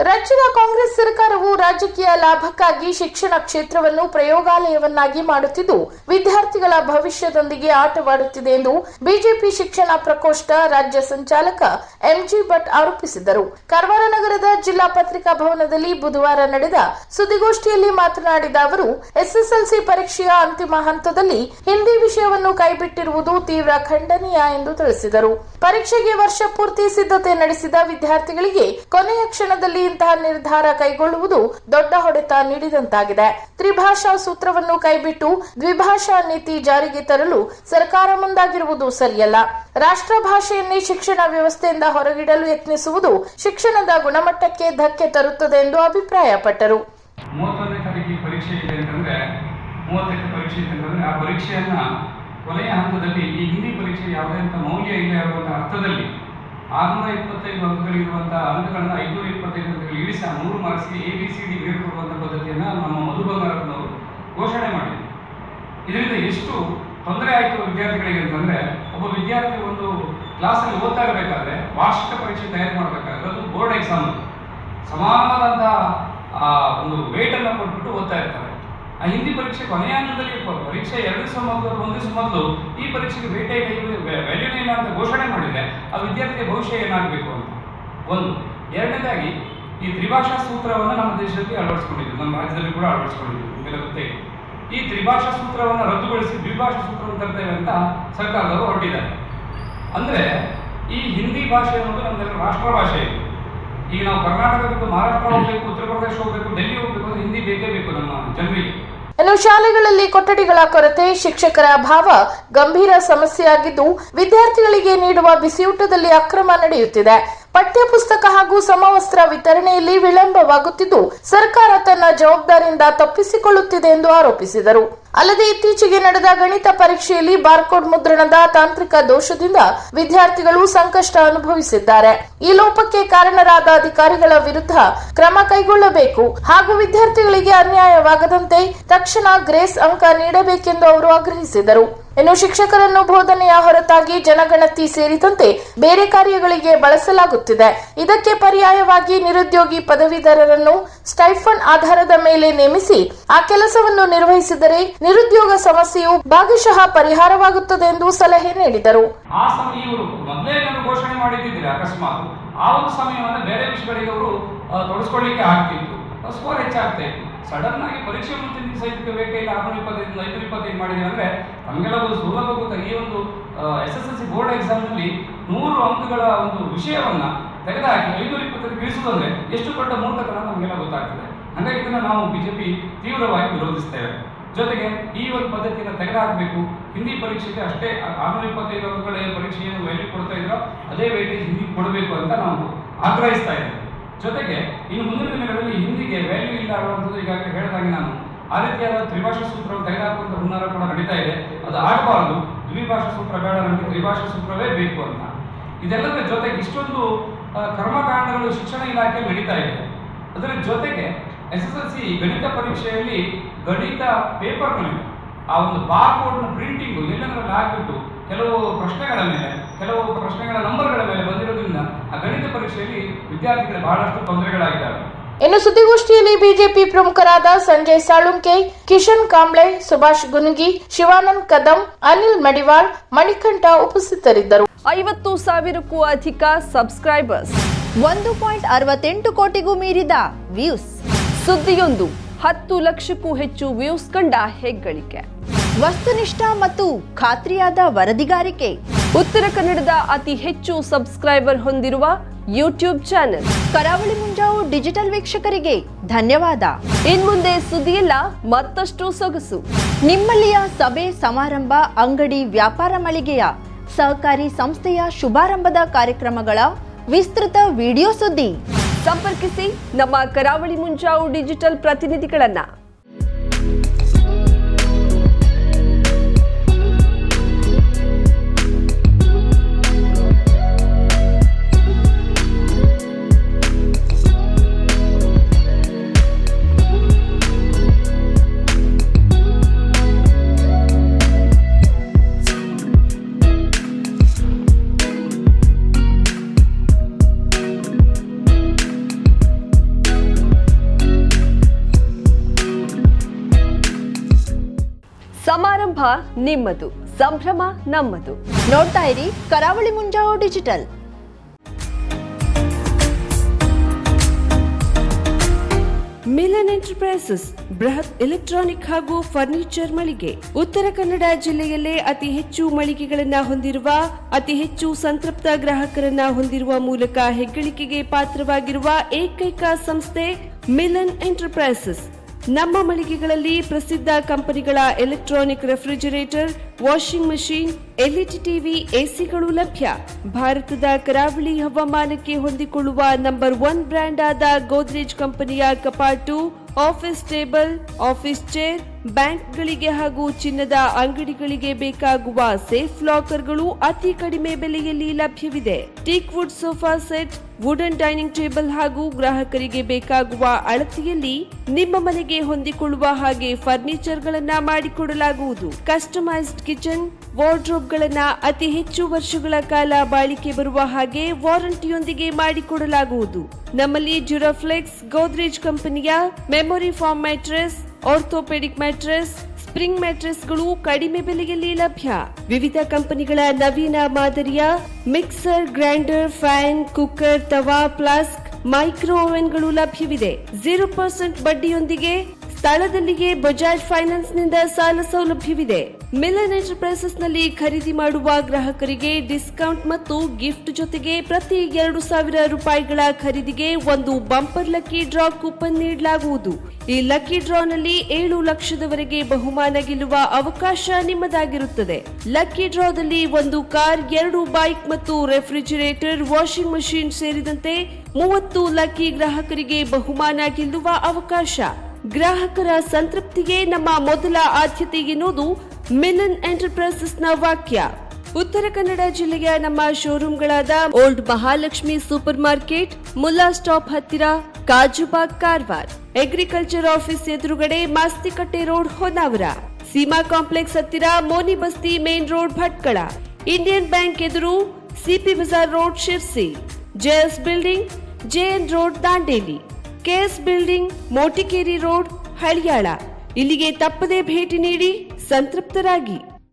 ರಾಜ್ಯದ ಕಾಂಗ್ರೆಸ್ ಸರ್ಕಾರವು ರಾಜಕೀಯ ಲಾಭಕ್ಕಾಗಿ ಶಿಕ್ಷಣ ಕ್ಷೇತ್ರವನ್ನು ಪ್ರಯೋಗಾಲಯವನ್ನಾಗಿ ಮಾಡುತ್ತಿದ್ದು ವಿದ್ಯಾರ್ಥಿಗಳ ಭವಿಷ್ಯದೊಂದಿಗೆ ಆಟವಾಡುತ್ತಿದೆ ಎಂದು ಬಿಜೆಪಿ ಶಿಕ್ಷಣ ಪ್ರಕೋಷ್ಠ ರಾಜ್ಯ ಸಂಚಾಲಕ ಎಂಜಿ ಭಟ್ ಆರೋಪಿಸಿದರು. ಕಾರವಾರ ನಗರದ ಜಿಲ್ಲಾ ಪತ್ರಿಕಾ ಭವನದಲ್ಲಿ ಬುಧವಾರ ನಡೆದ ಸುದ್ದಿಗೋಷ್ಠಿಯಲ್ಲಿ ಮಾತನಾಡಿದ ಅವರು, ಎಸ್ಎಸ್ಎಲ್ಸಿ ಪರೀಕ್ಷೆಯ ಅಂತಿಮ ಹಂತದಲ್ಲಿ ಹಿಂದಿ ವಿಷಯವನ್ನು ಕೈಬಿಟ್ಟಿರುವುದು ತೀವ್ರ ಖಂಡನೀಯ ಎಂದು ತಿಳಿಸಿದರು. ಪರೀಕ್ಷೆಗೆ ವರ್ಷ ಪೂರ್ತಿ ಸಿದ್ಧತೆ ನಡೆಸಿದ ವಿದ್ಯಾರ್ಥಿಗಳಿಗೆ ಕೊನೆಯ ಕ್ಷಣದಲ್ಲಿ ಇಂತಹ ನಿರ್ಧಾರ ಕೈಗೊಳ್ಳುವುದು ದೊಡ್ಡ ಹೊಡೆತ ನೀಡಿದಂತಾಗಿದೆ. ತ್ರಿಭಾಷಾ ಸೂತ್ರವನ್ನು ಕೈಬಿಟ್ಟು ದ್ವಿಭಾಷಾ ನೀತಿ ಜಾರಿಗೆ ತರಲು ಸರ್ಕಾರ ಮುಂದಾಗಿರುವುದು ಸರಿಯಲ್ಲ. ರಾಷ್ಟ್ರ ಭಾಷೆಯನ್ನೇ ಶಿಕ್ಷಣ ವ್ಯವಸ್ಥೆಯಿಂದ ಹೊರಗಿಡಲು ಯತ್ನಿಸುವುದು ಶಿಕ್ಷಣದ ಗುಣಮಟ್ಟಕ್ಕೆ ಧಕ್ಕೆ ತರುತ್ತದೆ ಎಂದು ಅಭಿಪ್ರಾಯಪಟ್ಟರು. 30ನೇ ತಾರೀಕಿಗೆ ಪರೀಕ್ಷೆ ಇದೆ ಅಂತಂದ್ರೆ 30ಕ್ಕೆ ಪರೀಕ್ಷೆ ಇದೆ ಅಂತಂದ್ರೆ ಆ ಪರೀಕ್ಷೆಯನ್ನ ಕೊನೆಯ ಹಂತದಲ್ಲಿ ಈ ಹಿಂದಿ ಪರೀಕ್ಷೆ ಯಾವುದೇ ಅಂತ ಮೌಲ್ಯ ಇಲ್ಲ ಇರುವಂತಹ ಅರ್ಥದಲ್ಲಿ 625 ಅಂಕಗಳಿರುವಂತಹ ಅಂಕಗಳನ್ನು 525 ಅಂಕಗಳು ಇಳಿಸಿ 100 ಮಾರ್ಕ್ಸ್ಗೆ ABCD ಗ್ರೇಡ್ ಕೊಡುವಂತಹ ಪದ್ಧತಿಯನ್ನು ನಮ್ಮ ಮಧು ಬಂಗಾರಪ್ಪನವರು ಘೋಷಣೆ ಮಾಡಿದರು. ಇದರಿಂದ ಎಷ್ಟು ತೊಂದರೆ ಆಯಿತು ವಿದ್ಯಾರ್ಥಿಗಳಿಗೆ ಅಂತಂದ್ರೆ, ಒಬ್ಬ ವಿದ್ಯಾರ್ಥಿ ಒಂದು ಕ್ಲಾಸಲ್ಲಿ ಓದ್ತಾ ಇರಬೇಕಾದ್ರೆ ವಾರ್ಷಿಕ ಪರೀಕ್ಷೆ ತಯಾರು ಮಾಡಬೇಕಾದ್ರೆ ಅದು ಬೋರ್ಡ್ ಎಕ್ಸಾಮ್ ಸಮಾನವಾದಂತಹ ಒಂದು ವೇಟ್ ಅನ್ನು ಕೊಟ್ಬಿಟ್ಟು ಓದ್ತಾ ಇರ್ತಾರೆ. ಆ ಹಿಂದಿ ಪರೀಕ್ಷೆ ಕೊನೆಯ ಹಂತದಲ್ಲಿ ಪರೀಕ್ಷೆ 2 ದಿವಸ ಮೊದಲು 1 ದಿವಸ ಮೊದಲು ಈ ಪರೀಕ್ಷೆಗೆ ವ್ಯಾಲ್ಯೂನೇ ಇಲ್ಲ ಅಂತ ಘೋಷಣೆ ಮಾಡಿದ್ರೆ ಆ ವಿದ್ಯಾರ್ಥಿಯ ಭವಿಷ್ಯ ಏನಾಗಬೇಕು ಅಂತ ಒಂದು. ಎರಡನೇದಾಗಿ ಈ ತ್ರಿಭಾಷಾ ಸೂತ್ರವನ್ನು ನಮ್ಮ ದೇಶದಲ್ಲಿ ಅಳವಡಿಸಿಕೊಂಡಿದ್ದು, ನಮ್ಮ ರಾಜ್ಯದಲ್ಲಿ ಕೂಡ ಅಳವಡಿಸಿಕೊಂಡಿದ್ದು ನಿಮಗೆಲ್ಲ ಗೊತ್ತೇ. ಈ ತ್ರಿಭಾಷಾ ಸೂತ್ರವನ್ನು ರದ್ದುಗೊಳಿಸಿ ದ್ವಿಭಾಷಾ ಸೂತ್ರವನ್ನು ತರ್ತೇವೆ ಅಂತ ಸರ್ಕಾರದವರು ಹೊರಟಿದ್ದಾರೆ. ಅಂದರೆ ಈ ಹಿಂದಿ ಭಾಷೆ ಅನ್ನೋದು ನಮ್ಮೆಲ್ಲ ರಾಷ್ಟ್ರ ಭಾಷೆ ಇದೆ. ಈಗ ನಾವು ಕರ್ನಾಟಕ ಬಿಟ್ಟು ಮಹಾರಾಷ್ಟ್ರ ಹೋಗಬೇಕು, ಉತ್ತರ ಪ್ರದೇಶ ಹೋಗಬೇಕು, ಡೆಲ್ಲಿ ಹೋಗಬೇಕು ಅಂದ್ರೆ ಹಿಂದಿ ಬೇಕೇ ಬೇಕು ನಮ್ಮ ಜನರಿಗೆ. ಇನ್ನು ಶಾಲೆಗಳಲ್ಲಿ ಕೊಠಡಿಗಳ ಕೊರತೆ, ಶಿಕ್ಷಕರ ಅಭಾವ ಗಂಭೀರ ಸಮಸ್ಯೆಯಾಗಿದ್ದು ವಿದ್ಯಾರ್ಥಿಗಳಿಗೆ ನೀಡುವ ಬಿಸಿಯೂಟದಲ್ಲಿ ಅಕ್ರಮ ನಡೆಯುತ್ತಿದೆ. ಪಠ್ಯ ಪುಸ್ತಕ ಹಾಗೂ ಸಮವಸ್ತ್ರ ವಿತರಣೆಯಲ್ಲಿ ವಿಳಂಬವಾಗುತ್ತಿದ್ದು ಸರ್ಕಾರ ತನ್ನ ಜವಾಬ್ದಾರಿಯಿಂದ ತಪ್ಪಿಸಿಕೊಳ್ಳುತ್ತಿದೆ ಎಂದು ಆರೋಪಿಸಿದರು. ಅಲ್ಲದೆ ಇತ್ತೀಚೆಗೆ ನಡೆದ ಗಣಿತ ಪರೀಕ್ಷೆಯಲ್ಲಿ ಬಾರ್ಕೋಡ್ ಮುದ್ರಣದ ತಾಂತ್ರಿಕ ದೋಷದಿಂದ ವಿದ್ಯಾರ್ಥಿಗಳು ಸಂಕಷ್ಟ ಅನುಭವಿಸಿದ್ದಾರೆ. ಈ ಲೋಪಕ್ಕೆ ಕಾರಣರಾದ ಅಧಿಕಾರಿಗಳ ವಿರುದ್ಧ ಕ್ರಮ ಕೈಗೊಳ್ಳಬೇಕು ಹಾಗೂ ವಿದ್ಯಾರ್ಥಿಗಳಿಗೆ ಅನ್ಯಾಯವಾಗದಂತೆ ತಕ್ಷಣ ಗ್ರೇಸ್ ಅಂಕ ನೀಡಬೇಕೆಂದು ಅವರು ಆಗ್ರಹಿಸಿದರು. ಇನ್ನು ಶಿಕ್ಷಕರನ್ನು ಬೋಧನೆಯ ಹೊರತಾಗಿ ಜನಗಣತಿ ಸೇರಿದಂತೆ ಬೇರೆ ಕಾರ್ಯಗಳಿಗೆ ಬಳಸಲಾಗುತ್ತಿದೆ. ಇದಕ್ಕೆ ಪರ್ಯಾಯವಾಗಿ ನಿರುದ್ಯೋಗಿ ಪದವೀಧರರನ್ನು ಸ್ಟೈಫಂಡ್ ಆಧಾರದ ಮೇಲೆ ನೇಮಿಸಿ ಆ ಕೆಲಸವನ್ನು ನಿರ್ವಹಿಸಿದರೆ ನಿರುದ್ಯೋಗ ಸಮಸ್ಯೆಯು ಭಾಗಶಃ ಪರಿಹಾರವಾಗುತ್ತದೆ ಎಂದು ಸಲಹೆ ನೀಡಿದರು. ಆ ಸಮಯ ಇವರು ಮೊದಲೇ ಘೋಷಣೆ ಮಾಡಿದ್ದಿದ್ರೆ ಅಕಸ್ಮಾತ್ ಆ ಒಂದು ಸಮಯವನ್ನು ಬೇರೆ ವಿಷಯಗಳಿಗೆ ಅವರು ತೊಡಸ್ಕೊಳ್ಳಿಕ್ಕೆ ಆಗ್ತಿತ್ತು, ಸ್ಕೋರ್ ಹೆಚ್ಚಾಗ್ತಾ ಇತ್ತು. ಸಡನ್ ಆಗಿ ಪರೀಕ್ಷೆ ಮುಂಚಿನ ದಿವಸ ಇದಕ್ಕೆ ವೇಟೇಜ್ 625 525 ಮಾಡಿದ್ರೆ ಅಂದ್ರೆ ನಮಗೆಲ್ಲ ಒಂದು ಸುಲಭ ಗೊತ್ತ. ಈ ಒಂದು SSLC ಬೋರ್ಡ್ ಎಕ್ಸಾಮ್ ನಲ್ಲಿ 100 ಅಂಕಗಳ ಒಂದು ವಿಷಯವನ್ನ ತೆಗೆದುಹಾಕಿ 525 ಇಳಿಸುವುದಂದ್ರೆ ಎಷ್ಟು ದೊಡ್ಡ ಮೂರ್ಖತನ ನಮಗೆಲ್ಲ ಗೊತ್ತಾಗ್ತದೆ. ಹಾಗಾಗಿ ಇದನ್ನ ನಾವು ಬಿಜೆಪಿ ತೀವ್ರವಾಗಿ ವಿರೋಧಿಸ್ತೇವೆ. ಜೊತೆಗೆ ಈ ಒಂದು ಪದ್ಧತಿಯನ್ನು ತೆಗೆದುಹಾಕಬೇಕು. ಹಿಂದಿ ಪರೀಕ್ಷೆಗೆ ಅಷ್ಟೇ 625 ಅಂಕಗಳ ಪರೀಕ್ಷೆಯನ್ನು ವ್ಯಾಲ್ಯೂ ಕೊಡ್ತಾ ಇದ್ರೋ ಅದೇ ವೇಟೇಜ್ ಹಿಂದಿ ಕೊಡಬೇಕು ಅಂತ ನಾವು ಆಗ್ರಹಿಸ್ತಾ ಇದ್ದೇವೆ. ಜೊತೆಗೆ ಇನ್ನು ಮುಂದಿನ ದಿನಗಳಲ್ಲಿ ಹಿಂದಿಗೆ ವ್ಯಾಲ್ಯೂ ಇಲ್ಲ ಅನ್ನುವಂಥದ್ದು ಈಗಾಗಲೇ ಹೇಳಿದಾಗೆ ನಾನು ಆ ರೀತಿಯಾದ ತ್ರಿಭಾಷಾ ಸೂತ್ರವನ್ನು ತೆಗೆದುಹಾಕುವಂಥ ಹುನ್ನಾರ ಕೂಡ ನಡೀತಾ ಇದೆ. ಅದು ಆಗಬಾರದು. ದ್ವಿಭಾಷಾ ಸೂತ್ರ ಬೇಡ, ನಮಗೆ ತ್ರಿಭಾಷಾ ಸೂತ್ರವೇ ಬೇಕು ಅಂತ. ಇದೆಲ್ಲದರ ಜೊತೆಗೆ ಇಷ್ಟೊಂದು ಕರ್ಮಕಾಂಡಗಳು ಶಿಕ್ಷಣ ಇಲಾಖೆಯಲ್ಲಿ ನಡೀತಾ ಇದೆ. ಅದರ ಜೊತೆಗೆ SSLC ಗಣಿತ ಪರೀಕ್ಷೆಯಲ್ಲಿ ಗಣಿತ ಪೇಪರ್ಗಳಿವೆ, ಆ ಒಂದು ಬಾರ್ಕೋಡ್ನ ಪ್ರಿಂಟಿಂಗು ಎಲ್ಲೆಂದರಲ್ಲಿ ಹಾಕಿಬಿಟ್ಟು ಕೆಲವು ಪ್ರಶ್ನೆಗಳ ನಂಬರ್ಗಳ ಮೇಲೆ ಬಂದಿರೋದ್ರಿಂದ ಆ ಗಣಿತ ಪರೀಕ್ಷೆಯಲ್ಲಿ ವಿದ್ಯಾರ್ಥಿಗಳಿಗೆ ಬಹಳಷ್ಟು ತೊಂದರೆಗಳಾಗಿದ್ದಾವೆ. ಇನ್ನು ಸುದ್ದಿಗೋಷ್ಠಿಯಲ್ಲಿ ಬಿಜೆಪಿ ಪ್ರಮುಖರಾದ ಸಂಜಯ್ ಸಾಳುಂಕೆ, ಕಿಶನ್ ಕಾಂಬ್ಳೆ, ಸುಭಾಷ್ ಗುನುಗಿ, ಶಿವಾನಂದ್ ಕದಂ, ಅನಿಲ್ ಮಡಿವಾಳ್, ಮಣಿಕಂಠ ಉಪಸ್ಥಿತರಿದ್ದರು. 50,000ಕ್ಕೂ ಅಧಿಕ ಸಬ್ಸ್ಕ್ರೈಬರ್ಸ್, 1.68 ಕೋಟಿಗೂ ಮೀರಿದ ವ್ಯೂಸ್, ಸುದ್ದಿಯೊಂದು 10 ಲಕ್ಷಕ್ಕೂ ಹೆಚ್ಚು ವ್ಯೂಸ್ ಕಂಡ ಹೆಗ್ಗಳಿಕೆ, ವಸ್ತುನಿಷ್ಠ ಮತ್ತು ಖಾತ್ರಿಯಾದ ವರದಿಗಾರಿಕೆ, ಉತ್ತರ ಕನ್ನಡದ ಅತಿ ಹೆಚ್ಚು ಸಬ್ಸ್ಕ್ರೈಬರ್ ಹೊಂದಿರುವ ಯೂಟ್ಯೂಬ್ ಚಾನೆಲ್ ಕರಾವಳಿ ಮುಂಜಾವು ಡಿಜಿಟಲ್ ವೀಕ್ಷಕರಿಗೆ ಧನ್ಯವಾದ. ಇನ್ಮುಂದೆ ಸುದ್ದಿಯಲ್ಲ ಮತ್ತಷ್ಟು ಸೊಗಸು. ನಿಮ್ಮಲ್ಲಿಯ ಸಭೆ ಸಮಾರಂಭ, ಅಂಗಡಿ, ವ್ಯಾಪಾರ ಮಳಿಗೆಯ ಸಹಕಾರಿ ಸಂಸ್ಥೆಯ ಶುಭಾರಂಭದ ಕಾರ್ಯಕ್ರಮಗಳ ವಿಸ್ತೃತ ವಿಡಿಯೋ ಸುದ್ದಿ ಸಂಪರ್ಕಿಸಿ ನಮ್ಮ ಕರಾವಳಿ ಮುಂಜಾವು ಡಿಜಿಟಲ್ ಪ್ರತಿನಿಧಿಗಳನ್ನ. ನಿಮ್ಮದು, ಸಂಭ್ರಮ ನಮ್ಮದು. ನೋಡ್ತಾ ಇರಿ ಕರಾವಳಿ ಮುಂಜಾವು ಡಿಜಿಟಲ್. ಮಿಲನ್ ಎಂಟರ್ಪ್ರೈಸಸ್ ಬೃಹತ್ ಎಲೆಕ್ಟ್ರಾನಿಕ್ ಹಾಗೂ ಫರ್ನಿಚರ್ ಮಳಿಗೆ. ಉತ್ತರ ಕನ್ನಡ ಜಿಲ್ಲೆಯಲ್ಲೇ ಅತಿ ಹೆಚ್ಚು ಮಳಿಗೆಗಳನ್ನ ಹೊಂದಿರುವ, ಅತಿ ಹೆಚ್ಚು ಸಂತೃಪ್ತ ಗ್ರಾಹಕರನ್ನ ಹೊಂದಿರುವ ಮೂಲಕ ಹೆಗ್ಗಳಿಕೆಗೆ ಪಾತ್ರವಾಗಿರುವ ಏಕೈಕ ಸಂಸ್ಥೆ ಮಿಲನ್ ಎಂಟರ್ಪ್ರೈಸಸ್. ನಮ್ಮ ಮಳಿಗೆಗಳಲ್ಲಿ ಪ್ರಸಿದ್ಧ ಕಂಪನಿಗಳ electronic refrigerator, washing machine, LED TV, ಎಸಿಗಳು ಲಭ್ಯ. ಭಾರತದ ಕರಾವಳಿ ಹವಾಮಾನಕ್ಕೆ ಹೊಂದಿಕೊಳ್ಳುವ ನಂಬರ್ 1 ಬ್ರ್ಯಾಂಡ್ ಆದ ಗೋದ್ರೇಜ್ ಕಂಪನಿಯ ಕಪಾಟು, ಆಫೀಸ್ ಟೇಬಲ್, ಆಫೀಸ್ ಚೇರ್, ಬ್ಯಾಂಕ್ಗಳಿಗೆ ಹಾಗೂ ಚಿನ್ನದ ಅಂಗಡಿಗಳಿಗೆ ಬೇಕಾಗುವ ಸೇಫ್ ಲಾಕರ್ಗಳು ಅತಿ ಕಡಿಮೆ ಬೆಲೆಯಲ್ಲಿ ಲಭ್ಯವಿದೆ. Teak wood sofa set, wooden dining table ಹಾಗೂ ಗ್ರಾಹಕರಿಗೆ ಬೇಕಾಗುವ ಅಳತೆಯಲ್ಲಿ ನಿಮ್ಮ ಮನೆಗೆ ಹೊಂದಿಕೊಳ್ಳುವ ಹಾಗೆ ಫರ್ನಿಚರ್ ಗಳನ್ನ ಮಾಡಿಕೊಡಲಾಗುವುದು. ಕಸ್ಟಮೈಸ್ಡ್ ಕಿಚನ್, ವಾರ್ಡ್ರೋಬ್ ಗಳನ್ನ ಅತಿ ಹೆಚ್ಚು ವರ್ಷಗಳ ಕಾಲ ಬಾಳಿಕೆ ಬರುವ ಹಾಗೆ ವಾರಂಟಿಯೊಂದಿಗೆ ಮಾಡಿಕೊಡಲಾಗುವುದು. ನಮ್ಮಲ್ಲಿ ಡ್ಯೂರಾಫ್ಲೆಕ್ಸ್, ಗೋದ್ರೇಜ್ ಕಂಪನಿಯ memory foam mattress, orthopaedic mattress, spring ಮ್ಯಾಟ್ರೆಸ್ಗಳು ಕಡಿಮೆ ಬೆಲೆಯಲ್ಲಿ ಲಭ್ಯ. ವಿವಿಧ ಕಂಪನಿಗಳ ನವೀನ ಮಾದರಿಯ ಮಿಕ್ಸರ್, ಗ್ರೈಂಡರ್, ಫ್ಯಾನ್, ಕುಕ್ಕರ್, ತವಾ, ಫ್ಲಾಸ್ಕ್, ಮೈಕ್ರೋ ಓವೆನ್ಗಳು ಲಭ್ಯವಿದೆ. 0% ಬಡ್ಡಿಯೊಂದಿಗೆ ಸ್ಥಳದಲ್ಲಿಯೇ ಬಜಾಜ್ ಫೈನಾನ್ಸ್ ನಿಂದ ಸಾಲ ಸೌಲಭ್ಯವಿದೆ. ಮಿಲನ್ ಎಂಟರ್ಪ್ರೈಸಸ್ ನಲ್ಲಿ ಖರೀದಿ ಮಾಡುವ ಗ್ರಾಹಕರಿಗೆ ಡಿಸ್ಕೌಂಟ್ ಮತ್ತು ಗಿಫ್ಟ್ ಜೊತೆಗೆ ಪ್ರತಿ 2,000 ರೂಪಾಯಿಗಳ ಖರೀದಿಗೆ ಒಂದು ಬಂಪರ್ ಲಕ್ಕಿ ಡ್ರಾ ಕೂಪನ್ ನೀಡಲಾಗುವುದು. ಈ ಲಕ್ಕಿ ಡ್ರಾನಲ್ಲಿ 7 ಲಕ್ಷದವರೆಗೆ ಬಹುಮಾನ ಗೆಲ್ಲುವ ಅವಕಾಶ ನಿಮ್ಮದಾಗಿರುತ್ತದೆ. ಲಕ್ಕಿ ಡ್ರಾದಲ್ಲಿ 1 ಕಾರ್, 2 ಬೈಕ್ ಮತ್ತು ರೆಫ್ರಿಜರೇಟರ್, ವಾಷಿಂಗ್ ಮಷೀನ್ ಸೇರಿದಂತೆ 30 ಲಕ್ಕಿ ಗ್ರಾಹಕರಿಗೆ ಬಹುಮಾನ ಗೆಲ್ಲುವ ಅವಕಾಶ. ಗ್ರಾಹಕರ ಸಂತೃಪ್ತಿಗೆ ನಮ್ಮ ಮೊದಲ ಆದ್ಯತೆ ಎನ್ನುವುದು ಮಿಲನ್ ಎಂಟರ್ಪ್ರೈಸಸ್ ನ ವಾಕ್ಯ. ಉತ್ತರ ಕನ್ನಡ ಜಿಲ್ಲೆಯ ನಮ್ಮ ಶೋರೂಮ್ಗಳಾದ old Mahalakshmi super market, Mulla stop ಹತ್ತಿರ, ಕಾಜುಬಾಗ್, ಕಾರವಾರ, ಅಗ್ರಿಕಲ್ಚರ್ ಆಫೀಸ್ ಎದುರುಗಡೆ, ಮಾಸ್ತಿಕಟ್ಟೆ ರೋಡ್, ಹೊನ್ನಾವರ, ಸೀಮಾ ಕಾಂಪ್ಲೆಕ್ಸ್ ಹತ್ತಿರ, Moni Basti main road, Bhatkal, Indian bank ಎದುರು, CP Bazar road, Sirsi, JS building, JN road, Dandeli, KS building, Motikeri road, Haliyal. ಇಲ್ಲಿಗೆ ತಪ್ಪದೇ ಭೇಟಿ ನೀಡಿ ಸಂತೃಪ್ತರಾಗಿ.